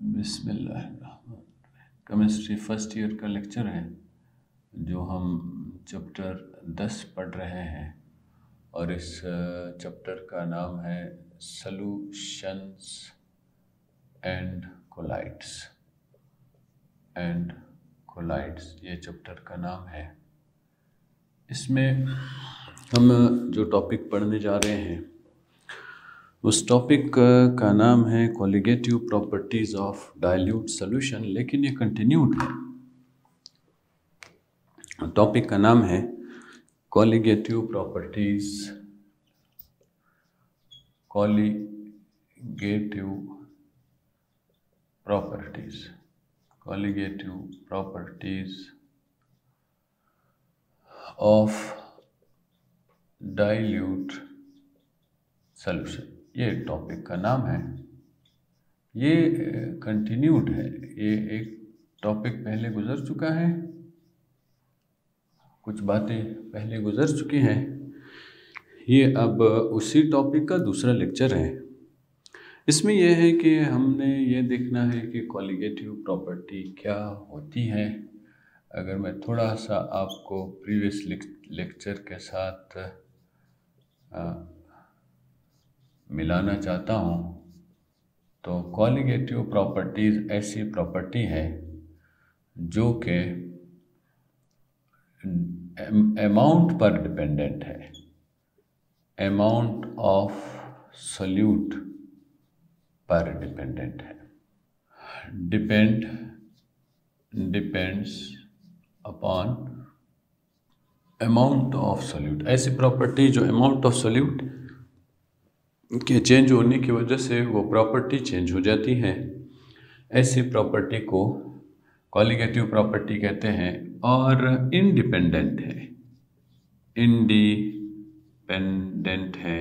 बिस्मिल्लाह। Chemistry first year का lecture है जो हम चैप्टर 10 पढ़ रहे हैं और इस चैप्टर का नाम है सॉल्यूशंस एंड कोलाइड्स ये चैप्टर का नाम है। इसमें हम जो टॉपिक पढ़ने जा रहे हैं उस टॉपिक का नाम है colligative properties of dilute solution, लेकिन ये कंटिन्यूड है। टॉपिक का नाम है colligative properties of dilute solution, ये टॉपिक का नाम है। ये कंटिन्यूड है, ये एक टॉपिक पहले गुजर चुका है, कुछ बातें पहले गुजर चुकी हैं। ये अब उसी टॉपिक का दूसरा लेक्चर है। इसमें यह है कि हमने ये देखना है कि कॉलिगेटिव प्रॉपर्टी क्या होती है। अगर मैं थोड़ा सा आपको प्रीवियस लेक्चर के साथ मिलाना चाहता हूँ तो कॉलिगेटिव प्रॉपर्टीज़ ऐसी प्रॉपर्टी है जो कि अमाउंट पर डिपेंडेंट है, अमाउंट ऑफ सॉल्यूट पर डिपेंडेंट है, depends upon amount of solute. ऐसी प्रॉपर्टी जो अमाउंट ऑफ सॉल्यूट के चेंज होने की वजह से वो प्रॉपर्टी चेंज हो जाती है, ऐसी प्रॉपर्टी को कॉलिगेटिव प्रॉपर्टी कहते हैं। और इंडिपेंडेंट है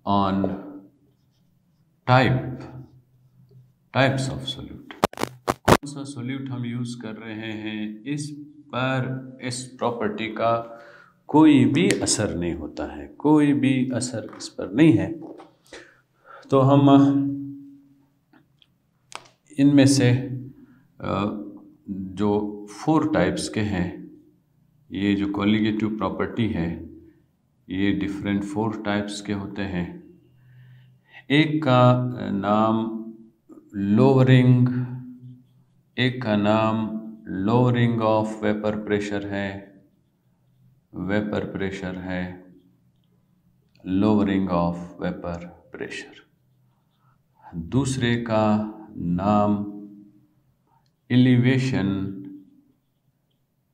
ऑन टाइप्स ऑफ सॉल्यूट। कौन सा सॉल्यूट हम यूज़ कर रहे हैं इस पर इस प्रॉपर्टी का कोई भी असर नहीं होता है, कोई भी असर इस पर नहीं है। तो हम इनमें से जो 4 टाइप्स के हैं, ये जो कॉलिगेटिव प्रॉपर्टी है ये डिफरेंट 4 टाइप्स के होते हैं। एक का नाम लोअरिंग ऑफ वेपर प्रेशर है, लोअरिंग ऑफ वेपर प्रेशर। दूसरे का नाम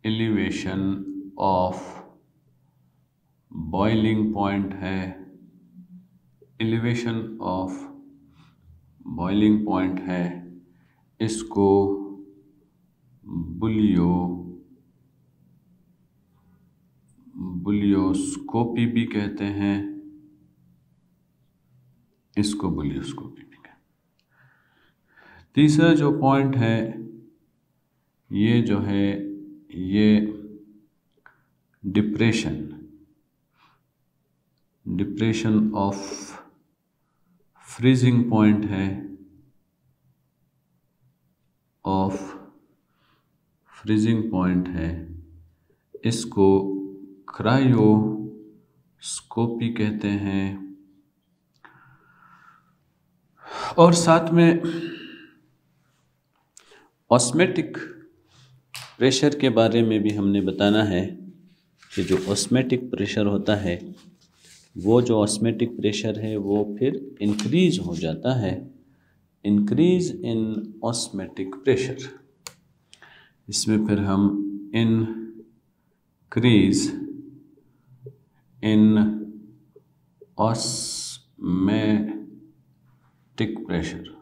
एलिवेशन ऑफ बॉइलिंग पॉइंट है, एलिवेशन ऑफ बॉइलिंग पॉइंट है। इसको बुलियोस्कोपी भी कहते हैं, इसको बुलियोस्कोपी भी कहते हैं। तीसरा जो पॉइंट है ये जो है ये डिप्रेशन ऑफ फ्रीजिंग पॉइंट है, इसको क्रायोस्कोपी कहते हैं। और साथ में ऑस्मेटिक प्रेशर के बारे में भी हमने बताना है कि जो ऑस्मेटिक प्रेशर होता है वो जो ऑस्मेटिक प्रेशर है वो फिर इंक्रीज हो जाता है, इंक्रीज इन ऑस्मेटिक प्रेशर। इसमें फिर हम इंक्रीज इन ऑस्मेटिक प्रेशर।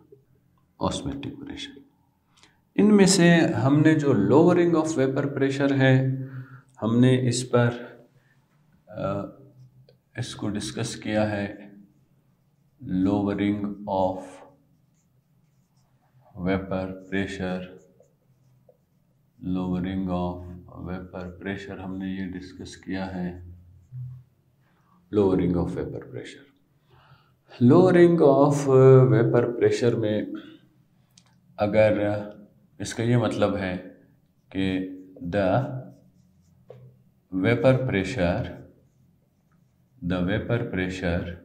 इनमें से हमने जो लोअरिंग ऑफ वेपर प्रेशर है हमने इस पर इसको डिस्कस किया है। लोअरिंग ऑफ वेपर प्रेशर हमने ये डिस्कस किया है। लोअरिंग ऑफ वेपर प्रेशर में अगर इसका ये मतलब है कि the vapour pressure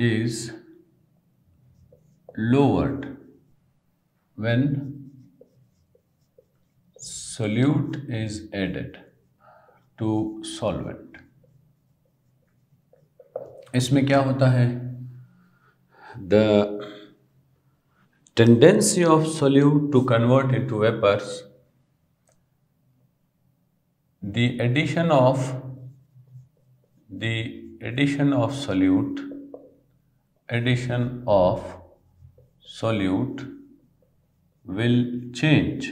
is lowered when solute is added to solvent। इसमें क्या होता है? The tendency of solute to convert into vapors, the addition of solute will change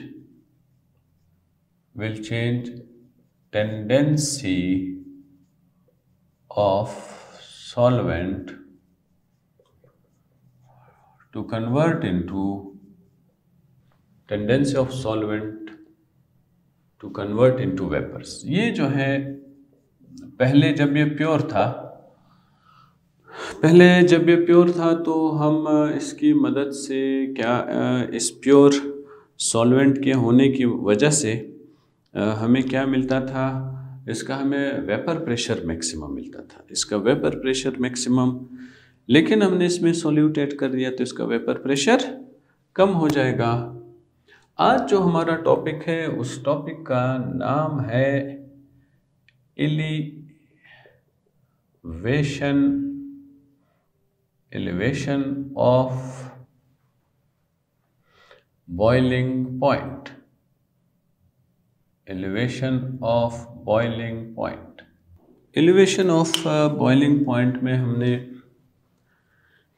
tendency of solvent to convert into vapors। ये जो है पहले जब ये प्योर था तो हम इसकी मदद से इस प्योर सॉल्वेंट के होने की वजह से हमें क्या मिलता था? इसका हमें वेपर प्रेशर मैक्सिमम मिलता था, लेकिन हमने इसमें सोल्यूट ऐड कर दिया तो इसका वेपर प्रेशर कम हो जाएगा। आज जो हमारा टॉपिक है उस टॉपिक का नाम है elevation of boiling point। elevation of boiling point में हमने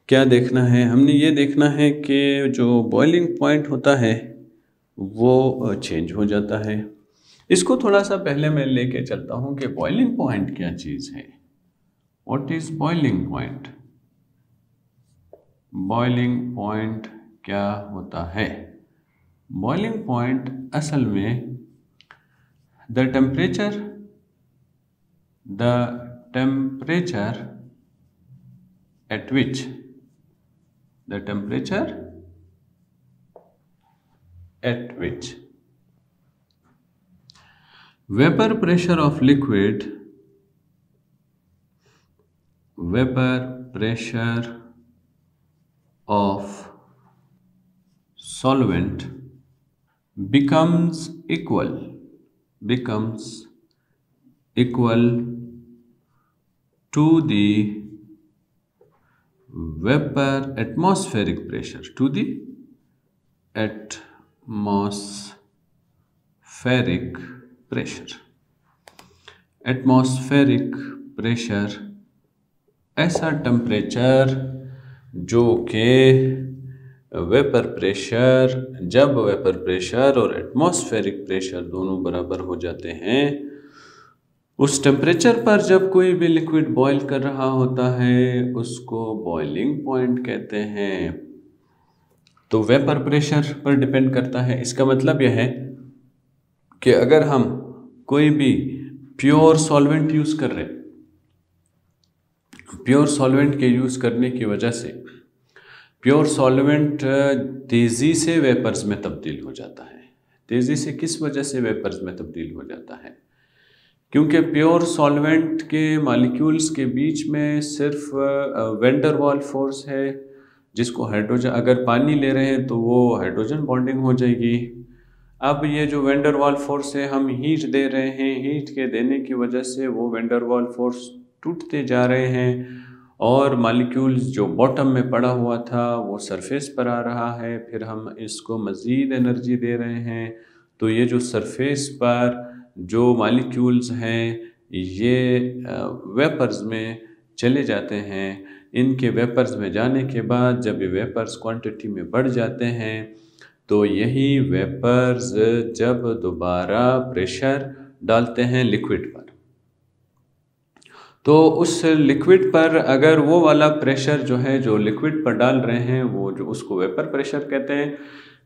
क्या देखना है? हमने ये देखना है कि जो बॉइलिंग पॉइंट होता है वो चेंज हो जाता है। इसको थोड़ा सा पहले मैं लेके चलता हूँ कि बॉइलिंग पॉइंट क्या चीज़ है। What is boiling point? Boiling point क्या होता है? बॉइलिंग पॉइंट असल में the temperature at which vapor pressure of liquid, solvent becomes equal to the atmospheric pressure, atmospheric pressure ऐसा टेम्परेचर जो कि जब वेपर प्रेशर और एटमॉस्फेरिक प्रेशर दोनों बराबर हो जाते हैं, उस टेम्परेचर पर जब कोई भी लिक्विड बॉयल कर रहा होता है उसको बॉइलिंग पॉइंट कहते हैं। तो वेपर प्रेशर पर डिपेंड करता है। इसका मतलब यह है कि अगर हम कोई भी प्योर सॉल्वेंट यूज़ कर रहे हैं, प्योर सॉल्वेंट के यूज़ करने की वजह से प्योर सॉल्वेंट तेज़ी से वेपर्स में तब्दील हो जाता है। तेज़ी से किस वजह से वेपर्स में तब्दील हो जाता है? क्योंकि प्योर सॉल्वेंट के मॉलिक्यूल्स के बीच में सिर्फ वैन डर वाल फोर्स है, जिसको हाइड्रोजन, अगर पानी ले रहे हैं तो वो हाइड्रोजन बॉन्डिंग हो जाएगी। अब ये जो वैन डर वाल फोर्स है, हम हीट दे रहे हैं, हीट के देने की वजह से वो वैन डर वाल फोर्स टूटते जा रहे हैं और मॉलिक्यूल्स जो बॉटम में पड़ा हुआ था वो सरफेस पर आ रहा है। फिर हम इसको मज़ीद एनर्जी दे रहे हैं तो ये जो सरफेस पर जो मॉलिक्यूल्स हैं ये वेपर्स में चले जाते हैं। इनके वेपर्स में जाने के बाद जब ये वेपर्स क्वांटिटी में बढ़ जाते हैं तो यही वेपर्स जब दोबारा प्रेशर डालते हैं लिक्विड पर, तो उस लिक्विड पर अगर वो वाला प्रेशर जो है जो लिक्विड पर डाल रहे हैं वो जो उसको वेपर प्रेशर कहते हैं।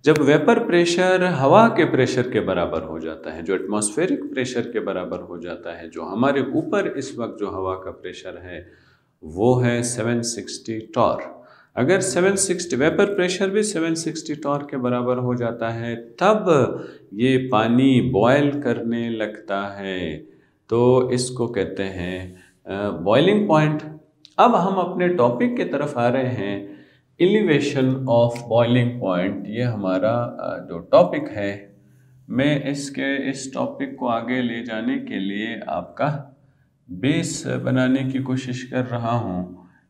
जब वेपर प्रेशर हवा के प्रेशर के बराबर हो जाता है, जो एटमॉस्फेरिक प्रेशर के बराबर हो जाता है, जो हमारे ऊपर इस वक्त जो हवा का प्रेशर है वो है 760 टॉर। अगर 760 वेपर प्रेशर भी 760 टॉर्क के बराबर हो जाता है तब ये पानी बॉयल करने लगता है, तो इसको कहते हैं बॉइलिंग पॉइंट। अब हम अपने टॉपिक की तरफ आ रहे हैं, एलिवेशन ऑफ बॉइलिंग पॉइंट। ये हमारा जो टॉपिक है, मैं इस टॉपिक को आगे ले जाने के लिए आपका बेस बनाने की कोशिश कर रहा हूँ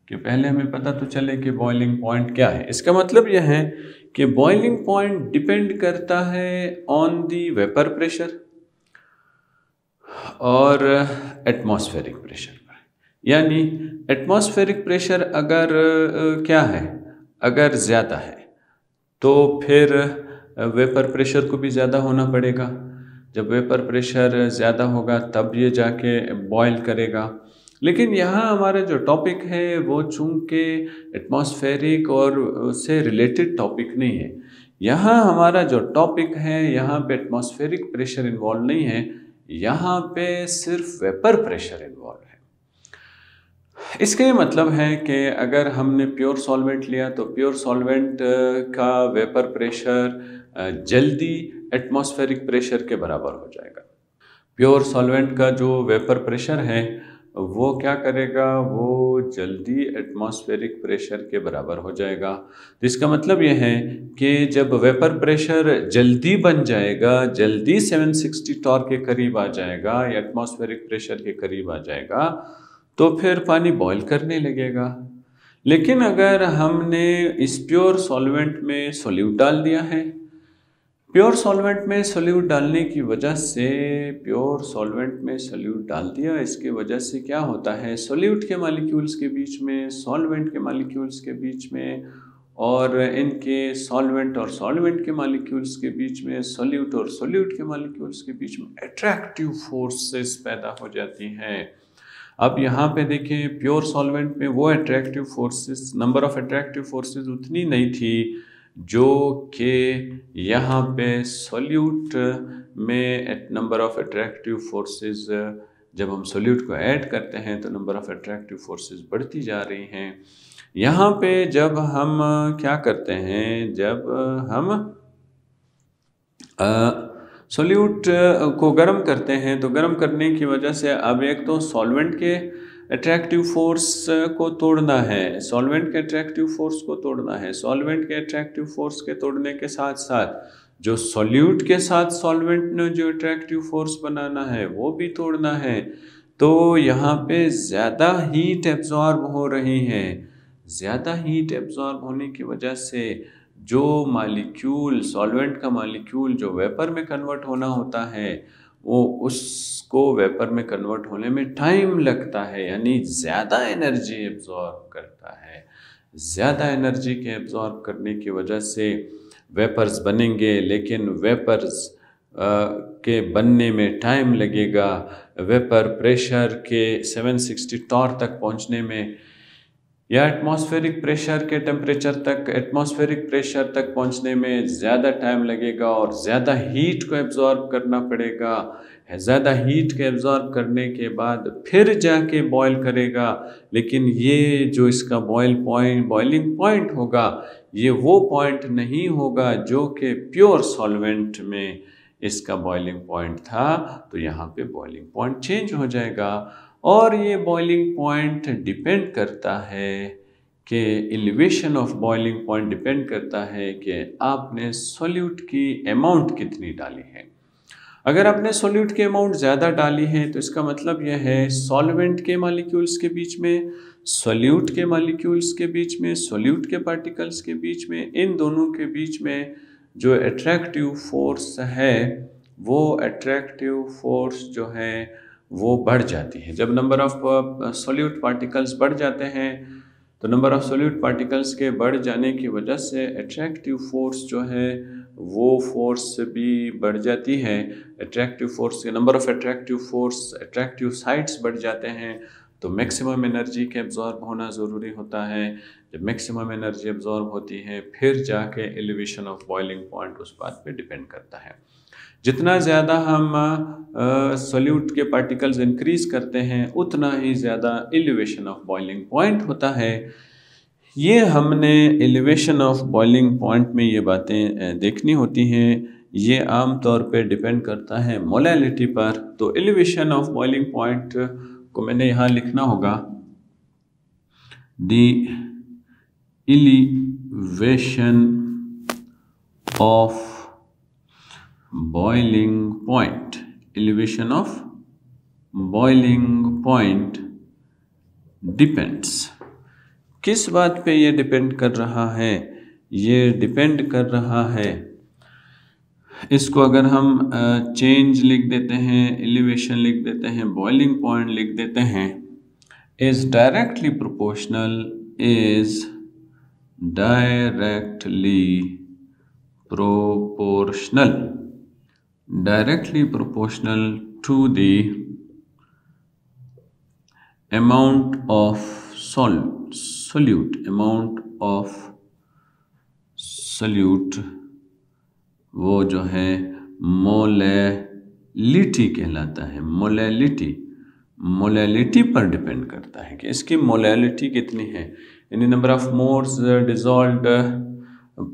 कि पहले हमें पता तो चले कि बॉइलिंग पॉइंट क्या है। इसका मतलब यह है कि बॉइलिंग पॉइंट डिपेंड करता है ऑन दी वेपर प्रेशर और एटमॉस्फेरिक प्रेशर पर। यानी एटमॉस्फेरिक प्रेशर अगर क्या है, अगर ज़्यादा है तो फिर वेपर प्रेशर को भी ज़्यादा होना पड़ेगा। जब वेपर प्रेशर ज़्यादा होगा तब ये जाके बॉयल करेगा। लेकिन यहाँ हमारा जो टॉपिक है वो चूँकि एटमॉस्फेरिक और से रिलेटेड टॉपिक नहीं है, यहाँ हमारा जो टॉपिक है यहाँ पे एटमॉस्फेरिक प्रेशर इन्वॉल्व नहीं है, यहाँ पे सिर्फ वेपर प्रेशर इन्वॉल्व है। इसका ये मतलब है कि अगर हमने प्योर सॉल्वेंट लिया तो प्योर सॉल्वेंट का वेपर प्रेशर जल्दी एटमॉस्फेरिक प्रेशर के बराबर हो जाएगा। प्योर सॉल्वेंट का जो वेपर प्रेशर है वो क्या करेगा, वो जल्दी एटमॉस्फेरिक प्रेशर के बराबर हो जाएगा। तो इसका मतलब ये है कि जब वेपर प्रेशर जल्दी बन जाएगा, जल्दी 760 टॉर्क के करीब आ जाएगा या एटमॉस्फेरिक प्रेशर के करीब आ जाएगा, तो फिर पानी बॉयल करने लगेगा। लेकिन अगर हमने इस प्योर सॉल्वेंट में सोल्यूट डाल दिया है, प्योर सॉल्वेंट में सोल्यूट डालने की वजह से, प्योर सॉल्वेंट में सोल्यूट डाल दिया, इसके वजह से क्या होता है, सोल्यूट के मॉलिक्यूल्स के बीच में, सॉल्वेंट के मॉलिक्यूल्स के बीच में और इनके सॉल्वेंट और सॉल्वेंट के मॉलिक्यूल्स के बीच में, सोल्यूट और सोल्यूट के मॉलिक्यूल्स के बीच में अट्रैक्टिव फोर्सेस पैदा हो जाती हैं। अब यहाँ पे देखें, प्योर सॉल्वेंट में वो attractive forces, number of attractive forces उतनी नहीं थी जो कि यहाँ पे सोल्यूट में नंबर ऑफ अट्रैक्टिव फोर्सेस, जब हम सोल्यूट को ऐड करते हैं तो नंबर ऑफ अट्रैक्टिव फोर्सेस बढ़ती जा रही हैं। यहाँ पे जब हम क्या करते हैं, जब हम सोल्यूट को गर्म करते हैं तो गर्म करने की वजह से अब एक तो सॉल्वेंट के अट्रैक्टिव फोर्स को तोड़ना है, सॉल्वेंट के अट्रैक्टिव फोर्स को तोड़ना है, सॉल्वेंट के अट्रैक्टिव फोर्स के तोड़ने के साथ साथ जो सॉल्यूट के साथ सॉल्वेंट ने जो अट्रैक्टिव फोर्स बनाना है वो भी तोड़ना है। तो यहाँ पे ज़्यादा हीट एब्जॉर्ब हो रही है। ज़्यादा हीट एब्जॉर्ब होने की वजह से जो मॉलिक्यूल, सॉल्वेंट का मॉलिक्यूल जो वेपर में कन्वर्ट होना होता है, वो उसको वेपर में कन्वर्ट होने में टाइम लगता है, यानी ज़्यादा एनर्जी एब्जॉर्ब करता है। ज़्यादा एनर्जी के एब्जॉर्ब करने की वजह से वेपर्स बनेंगे, लेकिन वेपर्स के बनने में टाइम लगेगा। वेपर प्रेशर के 760 टॉर्क तक पहुंचने में या एटमॉस्फेरिक प्रेशर के टेम्परेचर तक, एटमॉस्फेरिक प्रेशर तक पहुंचने में ज़्यादा टाइम लगेगा और ज़्यादा हीट को एब्जॉर्ब करना पड़ेगा। ज़्यादा हीट के एब्जॉर्ब करने के बाद फिर जाके बॉयल करेगा। लेकिन ये जो इसका बॉइलिंग पॉइंट होगा, ये वो पॉइंट नहीं होगा जो कि प्योर सॉल्वेंट में इसका बॉइलिंग पॉइंट था। तो यहाँ पे बॉइलिंग पॉइंट चेंज हो जाएगा और ये बॉइलिंग पॉइंट डिपेंड करता है कि elevation of boiling point depend करता है कि आपने सोल्यूट की अमाउंट कितनी डाली है। अगर आपने सोल्यूट की अमाउंट ज़्यादा डाली है तो इसका मतलब यह है सॉल्वेंट के मॉलिक्यूल्स के बीच में, सोल्यूट के मॉलिक्यूल्स के बीच में, सोल्यूट के पार्टिकल्स के बीच में, इन दोनों के बीच में जो अट्रैक्टिव फोर्स है वो अट्रैक्टिव फोर्स जो है वो बढ़ जाती है। जब नंबर ऑफ सोल्यूट पार्टिकल्स बढ़ जाते हैं तो नंबर ऑफ सोल्यूट पार्टिकल्स के बढ़ जाने की वजह से अट्रैक्टिव फोर्स जो है वो फोर्स भी बढ़ जाती है। अट्रैक्टिव फोर्स के number of attractive force, attractive sites बढ़ जाते हैं तो मैक्सिमम एनर्जी के एब्जॉर्ब होना ज़रूरी होता है। जब मैक्सिमम एनर्जी एब्जॉर्ब होती है फिर जाके एलिवेशन ऑफ बॉइलिंग पॉइंट उस बात पे डिपेंड करता है। जितना ज़्यादा हम सोल्यूट के पार्टिकल्स इंक्रीज़ करते हैं उतना ही ज़्यादा एलिवेशन ऑफ बॉइलिंग पॉइंट होता है। ये हमने एलिवेशन ऑफ बॉइलिंग पॉइंट में ये बातें देखनी होती हैं। ये आम तौर पे डिपेंड करता है मोलैलिटी पर। तो एलिवेशन ऑफ बॉइलिंग पॉइंट को मैंने यहाँ लिखना होगा, the elevation of boiling point, elevation of boiling point depends. किस बात पे ये डिपेंड कर रहा है? ये डिपेंड कर रहा है, इसको अगर हम चेंज लिख देते हैं, एलिवेशन लिख देते हैं, बॉइलिंग पॉइंट लिख देते हैं, is directly proportional, is directly proportional, directly proportional to the amount of solute, amount of solute, वो जो है मोलैलिटी कहलाता है। मोलैलिटी पर डिपेंड करता है कि इसकी मोलैलिटी कितनी है, यानी नंबर ऑफ मोल्स डिसॉल्व्ड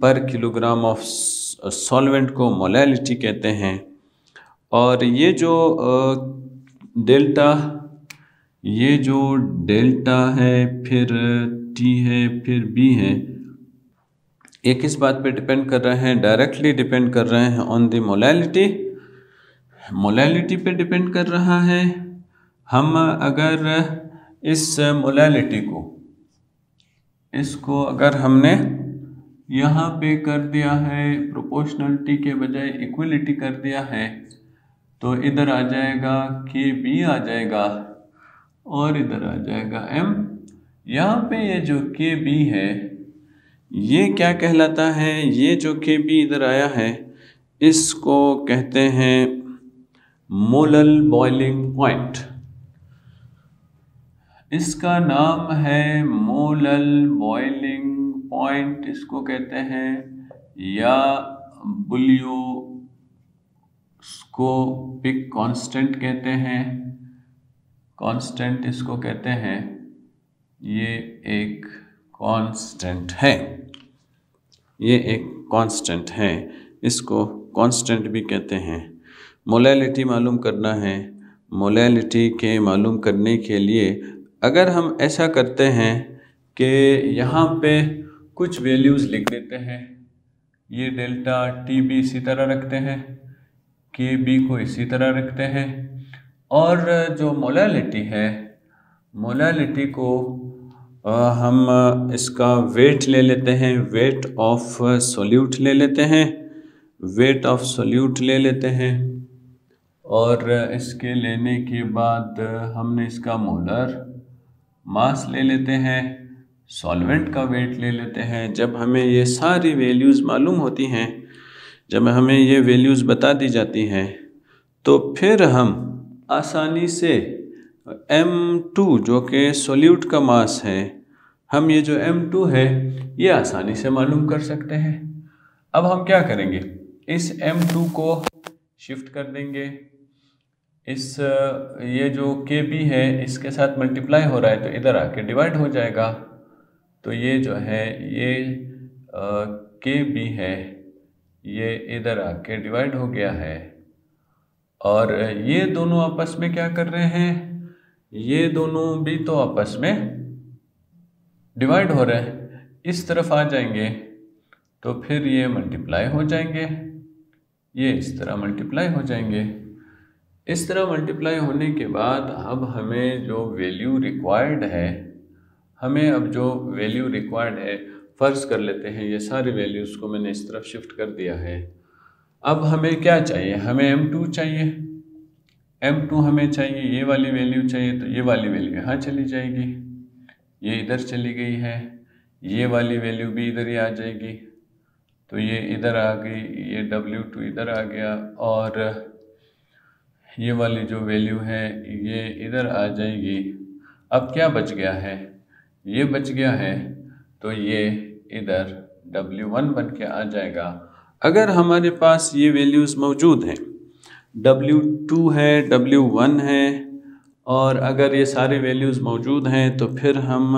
पर किलोग्राम ऑफ सॉल्वेंट को मोलैलिटी कहते हैं। और ये जो डेल्टा है, फिर टी है, फिर बी है, ये किस बात पे डिपेंड कर रहे हैं? डायरेक्टली डिपेंड कर रहे हैं ऑन द मोलैलिटी पे डिपेंड कर रहा है। हम अगर इस मोलैलिटी को, इसको अगर हमने यहाँ पे कर दिया है, प्रोपोर्शनलिटी के बजाय इक्वलिटी कर दिया है, तो इधर आ जाएगा के बी आ जाएगा और इधर आ जाएगा m। यहाँ पे ये जो के बी है ये क्या कहलाता है? ये जो के बी इधर आया है इसको कहते हैं मोलल बॉइलिंग पॉइंट। इसका नाम है मोलल बॉइलिंग पॉइंट, इसको कहते हैं, या बुलियोस्कोपिक कांस्टेंट कहते हैं, कांस्टेंट इसको कहते हैं। ये एक कांस्टेंट है, ये एक कांस्टेंट है, इसको कांस्टेंट भी कहते हैं। मोलैलिटी मालूम करना है। मोलैलिटी के मालूम करने के लिए अगर हम ऐसा करते हैं कि यहाँ पे कुछ वैल्यूज़ लिख देते हैं, ये डेल्टा टी बी इसी तरह रखते हैं, के बी को इसी तरह रखते हैं, और जो मोलैलिटी है, मोलैलिटी को हम इसका वेट ले लेते हैं, वेट ऑफ सोल्यूट ले लेते हैं, वेट ऑफ सोल्यूट ले लेते हैं, और इसके लेने के बाद हमने इसका मोलर मास ले लेते हैं, सॉल्वेंट का वेट ले लेते हैं। जब हमें ये सारी वैल्यूज़ मालूम होती हैं, जब हमें ये वैल्यूज़ बता दी जाती हैं, तो फिर हम आसानी से M2 जो कि सोल्यूट का मास है, हम ये जो M2 है ये आसानी से मालूम कर सकते हैं। अब हम क्या करेंगे, इस M2 को शिफ्ट कर देंगे, इस ये जो KB है इसके साथ मल्टीप्लाई हो रहा है तो इधर आके डिवाइड हो जाएगा। तो ये जो है ये KB है, ये इधर आके डिवाइड हो गया है, और ये दोनों आपस में क्या कर रहे हैं, ये दोनों भी तो आपस में डिवाइड हो रहे हैं। इस तरफ आ जाएंगे तो फिर ये मल्टीप्लाई हो जाएंगे, ये इस तरह मल्टीप्लाई हो जाएंगे। इस तरह मल्टीप्लाई होने के बाद अब हमें जो वैल्यू रिक्वायर्ड है, हमें अब जो वैल्यू रिक्वायर्ड है, फ़र्ज़ कर लेते हैं ये सारी वैल्यूज़ को मैंने इस तरफ शिफ्ट कर दिया है। अब हमें क्या चाहिए, हमें M2 चाहिए, M2 हमें चाहिए, ये वाली वैल्यू चाहिए, तो ये वाली वैल्यू यहाँ चली जाएगी, ये इधर चली गई है, ये वाली वैल्यू भी इधर ही आ जाएगी, तो ये इधर आ गई, ये W2 इधर आ गया, और ये वाली जो वैल्यू है ये इधर आ जाएगी। अब क्या बच गया है, ये बच गया है, तो ये इधर W1 बन के आ जाएगा। अगर हमारे पास ये वैल्यूज़ मौजूद हैं, W2 है, W1 है, और अगर ये सारे वैल्यूज़ मौजूद हैं, तो फिर हम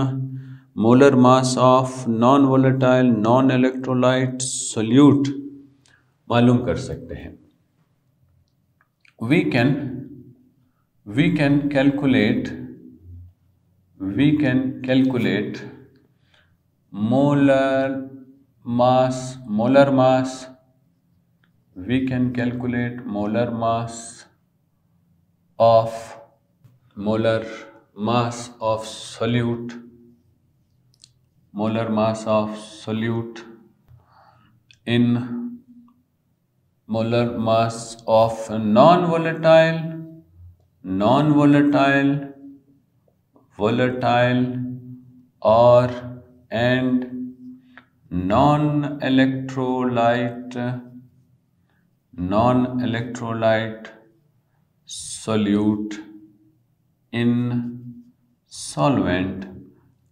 molar mass of non volatile non electrolyte solute मालूम कर सकते हैं। We can calculate molar mass of solute in molar mass of non-volatile, volatile or and non-electrolyte solute in solvent।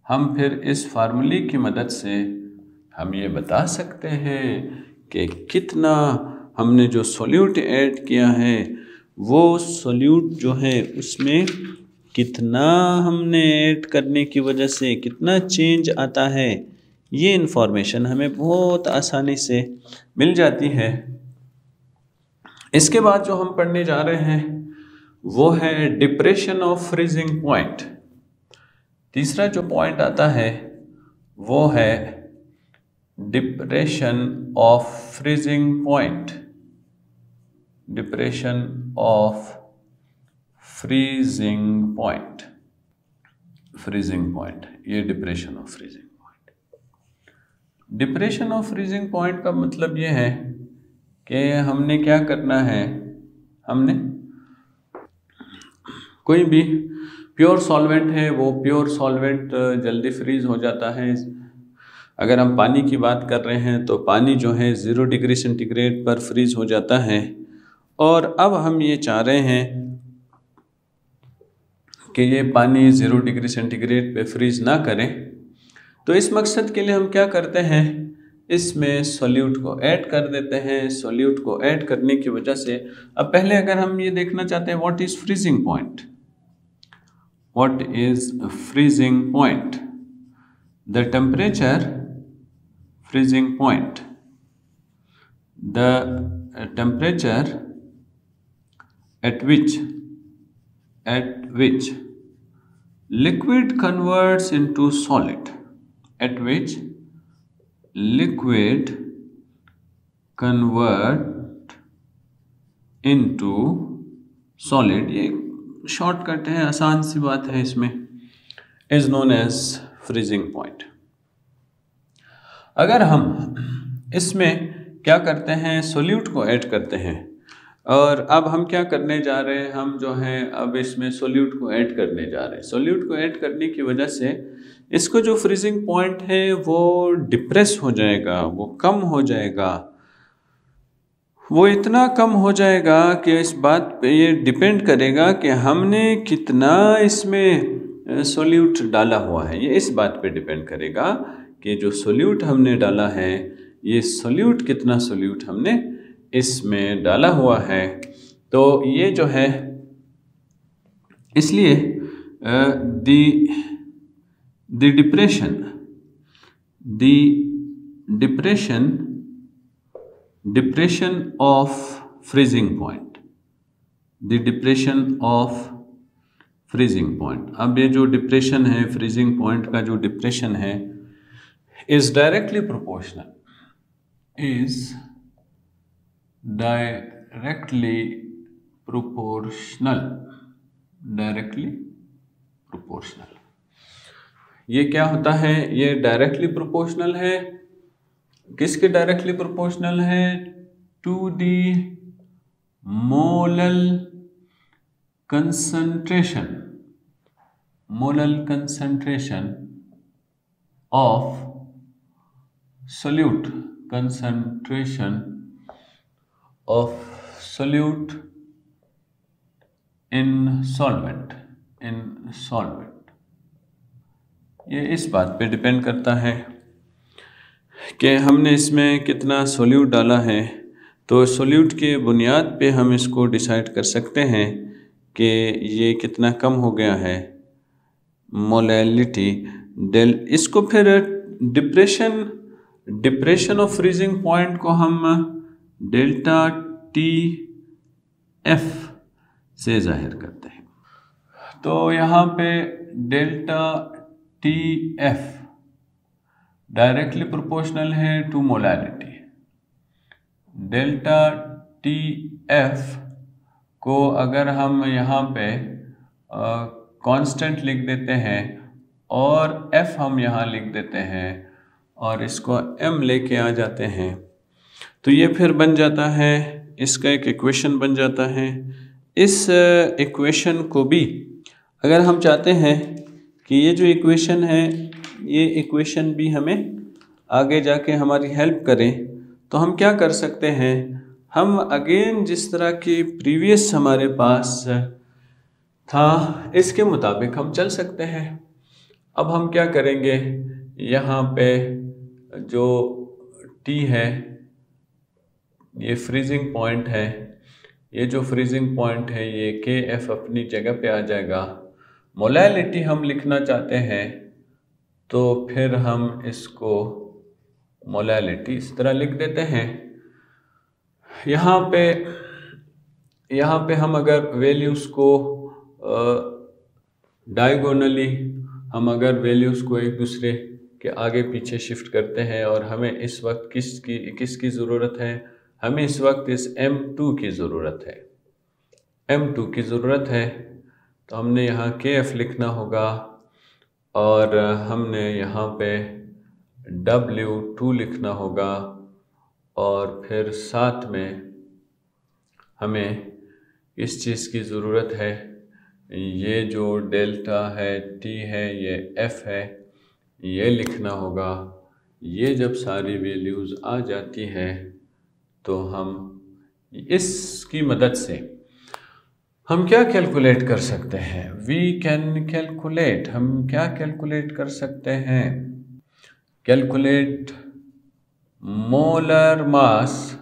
हम फिर इस फार्मूले की मदद से हम ये बता सकते हैं कि कितना हमने जो सोल्यूट ऐड किया है वो सोल्यूट जो है उसमें कितना हमने ऐड करने की वजह से कितना चेंज आता है। ये इन्फॉर्मेशन हमें बहुत आसानी से मिल जाती है। इसके बाद जो हम पढ़ने जा रहे हैं वो है डिप्रेशन ऑफ फ्रीजिंग पॉइंट। तीसरा जो पॉइंट आता है वो है डिप्रेशन ऑफ फ्रीजिंग पॉइंट। ये depression of freezing point. Depression of freezing point का मतलब ये है कि हमने क्या करना है, हमने कोई भी प्योर सॉल्वेंट है वो प्योर सॉल्वेंट जल्दी फ्रीज हो जाता है। अगर हम पानी की बात कर रहे हैं तो पानी जो है 0 डिग्री सेंटीग्रेड पर फ्रीज हो जाता है। और अब हम ये चाह रहे हैं कि ये पानी 0 डिग्री सेंटीग्रेड पे फ्रीज ना करें, तो इस मकसद के लिए हम क्या करते हैं, इसमें सोल्यूट को ऐड कर देते हैं। सोल्यूट को ऐड करने की वजह से अब पहले अगर हम ये देखना चाहते हैं what is freezing point. What is freezing point? The temperature freezing point. The temperature at which liquid converts into solid. At which liquid convert into solid. ये शॉर्टकट है, आसान सी बात है इसमें। Is known as freezing point. अगर हम इसमें क्या करते हैं, सोल्यूट को ऐड करते हैं। और अब हम क्या करने जा रहे हैं, हम जो है अब इसमें सोल्यूट को ऐड करने जा रहे हैं। सोल्यूट को ऐड करने की वजह से इसको जो फ्रीजिंग पॉइंट है वो डिप्रेस हो जाएगा, वो कम हो जाएगा। वो इतना कम हो जाएगा कि इस बात पे ये डिपेंड करेगा कि हमने कितना इसमें सोल्यूट डाला हुआ है। ये इस बात पे डिपेंड करेगा कि जो सोल्यूट हमने डाला है, ये सोल्यूट कितना सोल्यूट हमने इसमें डाला हुआ है। तो ये जो है, इसलिए the depression of freezing point. The depression of freezing point. अब ये जो डिप्रेशन है, फ्रीजिंग पॉइंट का जो डिप्रेशन है, इज डायरेक्टली प्रोपोर्शनल ये क्या होता है, ये डायरेक्टली प्रोपोर्शनल है। किसके डायरेक्टली प्रोपोर्शनल है? To the molal concentration of solute, in solvent. ये इस बात पे डिपेंड करता है कि हमने इसमें कितना सोल्यूट डाला है। तो सोल्यूट के बुनियाद पे हम इसको डिसाइड कर सकते हैं कि ये कितना कम हो गया है मोलैलिटी। इसको फिर डिप्रेशन ऑफ फ्रीजिंग पॉइंट को हम डेल्टा टी एफ से जाहिर करते हैं। तो यहाँ पे delta T F directly proportional है to molality. Delta T F को अगर हम यहाँ पे कांस्टेंट लिख देते हैं और एफ हम यहाँ लिख देते हैं और इसको एम लेके आ जाते हैं, तो ये फिर बन जाता है, इसका एक इक्वेशन बन जाता है। इस इक्वेशन को भी अगर हम चाहते हैं कि ये जो इक्वेशन है ये इक्वेशन भी हमें आगे जाके हमारी हेल्प करें, तो हम क्या कर सकते हैं, हम अगेन जिस तरह की प्रीवियस हमारे पास था इसके मुताबिक हम चल सकते हैं। अब हम क्या करेंगे, यहाँ पे जो T है ये फ्रीजिंग पॉइंट है, ये जो फ्रीजिंग पॉइंट है ये KF अपनी जगह पे आ जाएगा। मोलैलिटी हम लिखना चाहते हैं तो फिर हम इसको मोलैलिटी इस तरह लिख देते हैं। यहाँ पे हम अगर वैल्यूज़ को डायगोनली हम अगर वैल्यूज़ को एक दूसरे के आगे पीछे शिफ्ट करते हैं और हमें इस वक्त किसकी ज़रूरत है, हमें इस वक्त इस M2 की ज़रूरत है, M2 की ज़रूरत है, तो हमने यहाँ KF लिखना होगा और हमने यहाँ पे W2 लिखना होगा और फिर साथ में हमें इस चीज़ की ज़रूरत है, ये जो डेल्टा है T है ये F है, ये लिखना होगा। ये जब सारी वैल्यूज़ आ जाती है तो हम इसकी मदद से हम क्या कैलकुलेट कर सकते हैं, वी कैन कैलकुलेट, हम क्या कैलकुलेट कर सकते हैं, कैलकुलेट मोलर मास,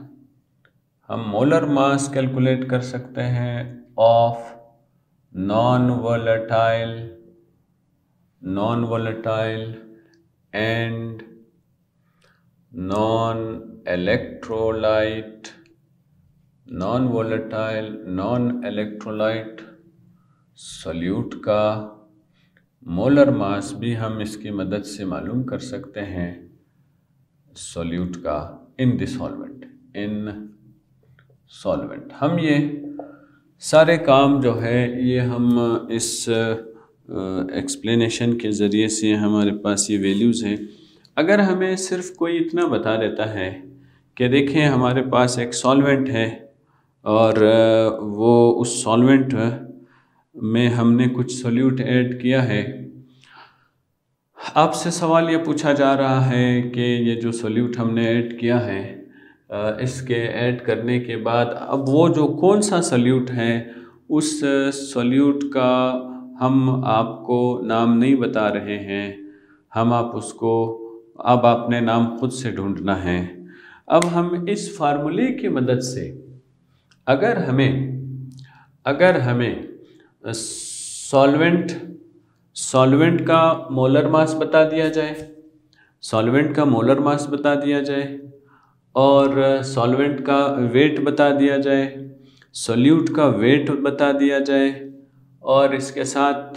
हम मोलर मास कैलकुलेट कर सकते हैं of non volatile and non electrolyte solute का मोलर मास भी हम इसकी मदद से मालूम कर सकते हैं, सॉल्यूट का इन सॉल्वेंट। हम ये सारे काम जो है ये हम इस एक्सप्लेनेशन के ज़रिए से हमारे पास ये वैल्यूज़ हैं। अगर हमें सिर्फ कोई इतना बता देता है कि देखें हमारे पास एक सॉल्वेंट है और वो उस सॉल्वेंट में हमने कुछ सॉल्यूट ऐड किया है, आपसे सवाल ये पूछा जा रहा है कि ये जो सॉल्यूट हमने ऐड किया है इसके ऐड करने के बाद अब वो जो कौन सा सॉल्यूट है उस सॉल्यूट का हम आपको नाम नहीं बता रहे हैं, हम अब आपने नाम खुद से ढूंढना है। अब हम इस फार्मूले की मदद से अगर हमें सॉल्वेंट का मोलर मास बता दिया जाए, और सॉल्वेंट का वेट बता दिया जाए, सॉल्यूट का वेट बता दिया जाए और इसके साथ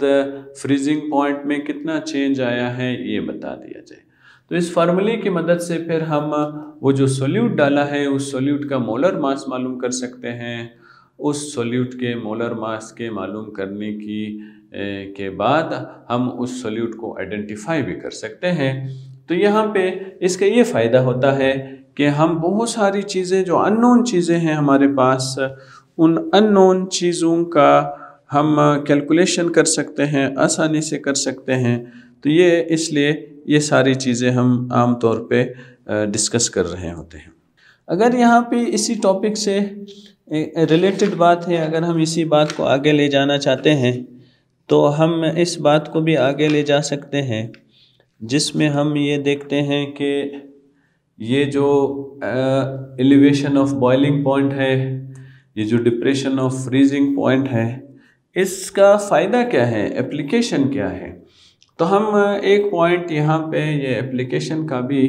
फ्रीजिंग पॉइंट में कितना चेंज आया है ये बता दिया जाए, तो इस फार्मूले की मदद से फिर हम वो जो सॉल्यूट डाला है उस सॉल्यूट का मोलर मास मालूम कर सकते हैं। उस सॉल्यूट के मोलर मास के मालूम करने के बाद हम उस सॉल्यूट को आइडेंटिफाई भी कर सकते हैं। तो यहाँ पे इसका ये फ़ायदा होता है कि हम बहुत सारी चीज़ें जो अननोन चीज़ें हैं हमारे पास, उन अननोन चीज़ों का हम कैलकुलेशन कर सकते हैं, आसानी से कर सकते हैं। तो ये इसलिए ये सारी चीज़ें हम आम तौर पे डिस्कस कर रहे होते हैं। अगर यहाँ पे इसी टॉपिक से रिलेटेड बात है, अगर हम इसी बात को आगे ले जाना चाहते हैं तो हम इस बात को भी आगे ले जा सकते हैं, जिसमें हम ये देखते हैं कि ये जो एलिवेशन ऑफ बॉइलिंग पॉइंट है, ये जो डिप्रेशन ऑफ फ्रीजिंग पॉइंट है, इसका फ़ायदा क्या है, एप्लीकेशन क्या है। तो तो हम एक पॉइंट यहाँ पे ये एप्लीकेशन का भी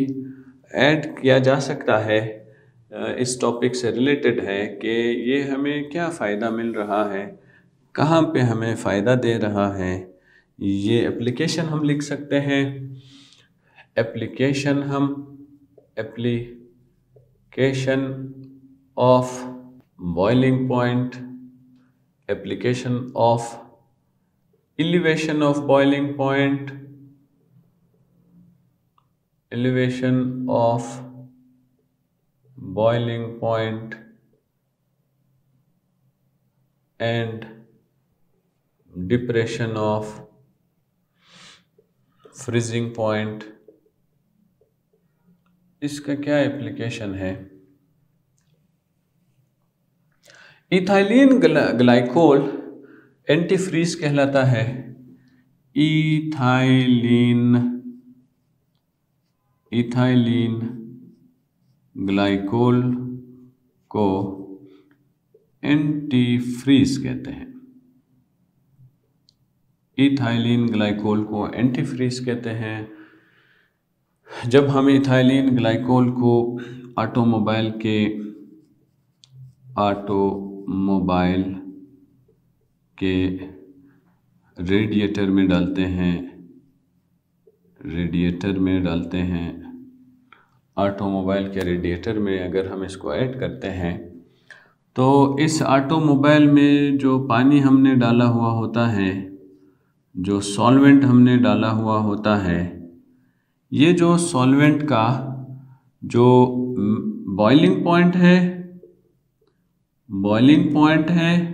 ऐड किया जा सकता है, इस टॉपिक से रिलेटेड है कि ये हमें क्या फ़ायदा मिल रहा है, कहाँ पे हमें फ़ायदा दे रहा है। ये एप्लीकेशन हम लिख सकते हैं, application of boiling point, application of elevation of boiling point, elevation of boiling point and depression of freezing point। इसका क्या एप्लीकेशन है? इथाइलिन ग्लाइकोल एंटी फ्रीज कहलाता है। इथाइलिन ग्लाइकोल को एंटी फ्रीज कहते हैं। इथाइलिन ग्लाइकोल को एंटी फ्रीज कहते हैं। जब हम इथाइलिन ग्लाइकोल को ऑटोमोबाइल के रेडिएटर में डालते हैं, ऑटोमोबाइल के रेडिएटर में अगर हम इसको ऐड करते हैं तो इस ऑटोमोबाइल में जो पानी हमने डाला हुआ होता है, जो सॉल्वेंट हमने डाला हुआ होता है, ये जो सॉल्वेंट का जो बॉइलिंग पॉइंट है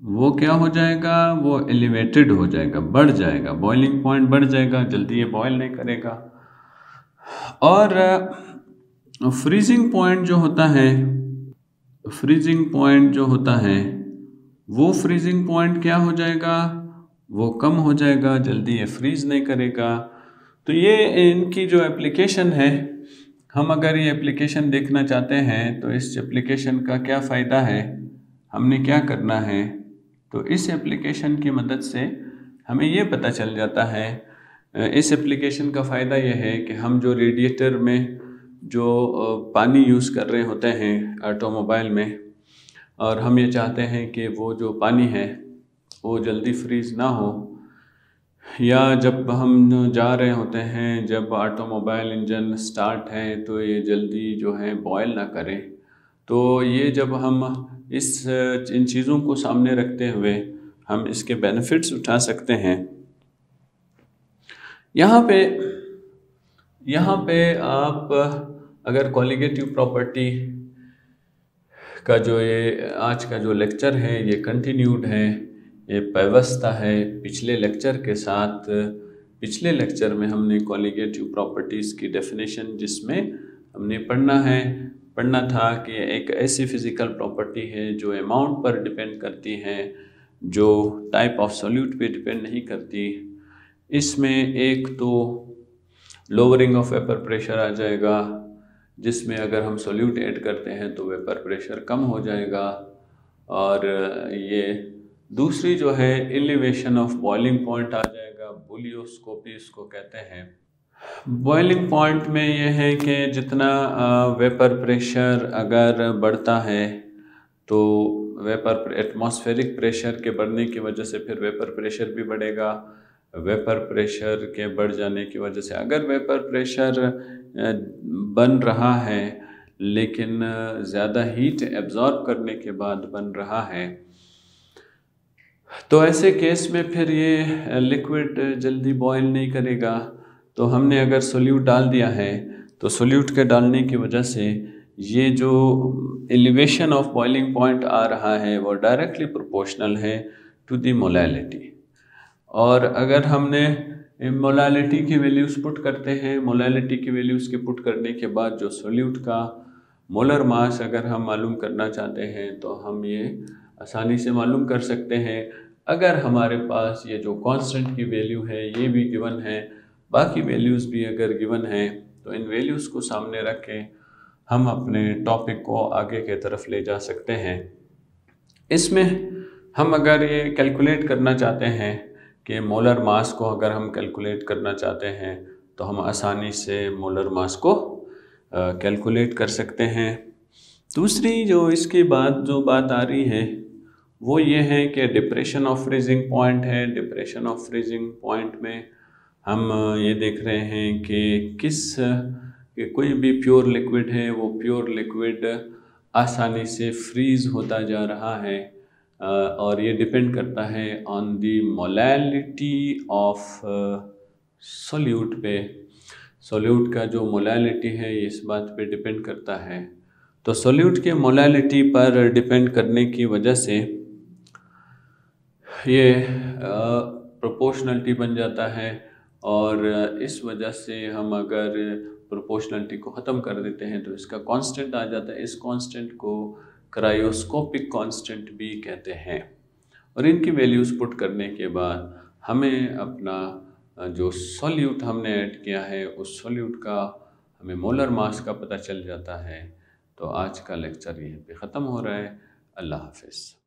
वो क्या हो जाएगा, वो एलिवेटेड हो जाएगा, बढ़ जाएगा, बॉइलिंग पॉइंट बढ़ जाएगा, जल्दी ये बॉयल नहीं करेगा। और फ्रीजिंग पॉइंट जो होता है वो फ्रीजिंग पॉइंट क्या हो जाएगा, वो कम हो जाएगा, जल्दी ये फ्रीज नहीं करेगा। तो ये इनकी जो एप्लीकेशन है, हम अगर ये एप्लीकेशन देखना चाहते हैं तो इस एप्लीकेशन का क्या फ़ायदा है, हमने क्या करना है, तो इस एप्लीकेशन की मदद से हमें ये पता चल जाता है। इस एप्लीकेशन का फ़ायदा यह है कि हम जो रेडिएटर में जो पानी यूज़ कर रहे होते हैं ऑटोमोबाइल में, और हम ये चाहते हैं कि वो जो पानी है वो जल्दी फ्रीज़ ना हो, या जब हम जा रहे होते हैं, जब ऑटोमोबाइल इंजन स्टार्ट है तो ये जल्दी जो है बॉयल ना करे, तो ये जब हम इन चीज़ों को सामने रखते हुए हम इसके बेनिफिट्स उठा सकते हैं। यहाँ पे आप अगर कॉलिगेटिव प्रॉपर्टी का जो ये आज का जो लेक्चर है ये कंटिन्यूड है, ये पेवस्ता है पिछले लेक्चर के साथ। पिछले लेक्चर में हमने कॉलिगेटिव प्रॉपर्टीज़ की डेफिनेशन जिसमें हमने पढ़ना था कि एक ऐसी फिज़िकल प्रॉपर्टी है जो अमाउंट पर डिपेंड करती है, जो टाइप ऑफ सॉल्यूट पे डिपेंड नहीं करती। इसमें एक तो लोअरिंग ऑफ वेपर प्रेशर आ जाएगा, जिसमें अगर हम सॉल्यूट ऐड करते हैं तो वेपर प्रेशर कम हो जाएगा, और ये दूसरी जो है एलिवेशन ऑफ बॉइलिंग पॉइंट आ जाएगा, बुलियोस्कोपी इसको कहते हैं। बॉइलिंग पॉइंट में ये है कि जितना वेपर प्रेशर अगर बढ़ता है तो एटमॉस्फेरिक प्रेशर के बढ़ने की वजह से फिर वेपर प्रेशर भी बढ़ेगा। वेपर प्रेशर के बढ़ जाने की वजह से अगर वेपर प्रेशर बन रहा है लेकिन ज़्यादा हीट एब्जॉर्ब करने के बाद बन रहा है, तो ऐसे केस में फिर ये लिक्विड जल्दी बॉयल नहीं करेगा। तो हमने अगर सोल्यूट डाल दिया है तो सोल्यूट के डालने की वजह से ये जो एलिवेशन ऑफ बॉइलिंग पॉइंट आ रहा है वो डायरेक्टली प्रोपोर्शनल है टू द मोलैलिटी। और अगर हमने मोलैलिटी की वैल्यूज़ पुट करते हैं, मोलैलिटी की वैल्यूज़ के पुट करने के बाद जो सोल्यूट का मोलर मास अगर हम मालूम करना चाहते हैं तो हम ये आसानी से मालूम कर सकते हैं। अगर हमारे पास ये जो कांस्टेंट की वैल्यू है ये भी गिवन है, बाकी वैल्यूज़ भी अगर गिवन है, तो इन वैल्यूज़ को सामने रख के हम अपने टॉपिक को आगे के तरफ ले जा सकते हैं। इसमें हम अगर ये कैलकुलेट करना चाहते हैं कि मोलर मास को अगर हम कैलकुलेट करना चाहते हैं तो हम आसानी से मोलर मास को कैलकुलेट कर सकते हैं। दूसरी जो इसके बाद जो बात आ रही है वो ये है कि डिप्रेशन ऑफ फ्रीजिंग पॉइंट है। डिप्रेशन ऑफ फ्रीजिंग पॉइंट में हम ये देख रहे हैं कि कोई भी प्योर लिक्विड है, वो प्योर लिक्विड आसानी से फ्रीज होता जा रहा है और ये डिपेंड करता है on the molality of solute पे। सोल्यूट का जो मोलैलिटी है इस बात पे डिपेंड करता है। तो सोल्यूट के मोलैलिटी पर डिपेंड करने की वजह से ये प्रोपोर्शनलिटी बन जाता है और इस वजह से हम अगर प्रोपोर्शनलिटी को ख़त्म कर देते हैं तो इसका कांस्टेंट आ जाता है। इस कांस्टेंट को क्रायोस्कोपिक कांस्टेंट भी कहते हैं। और इनकी वैल्यूज़ पुट करने के बाद हमें अपना जो सॉल्यूट हमने ऐड किया है उस सॉल्यूट का हमें मोलर मास का पता चल जाता है। तो आज का लेक्चर यहीं पे ख़त्म हो रहा है। अल्लाह हाफ़िज़।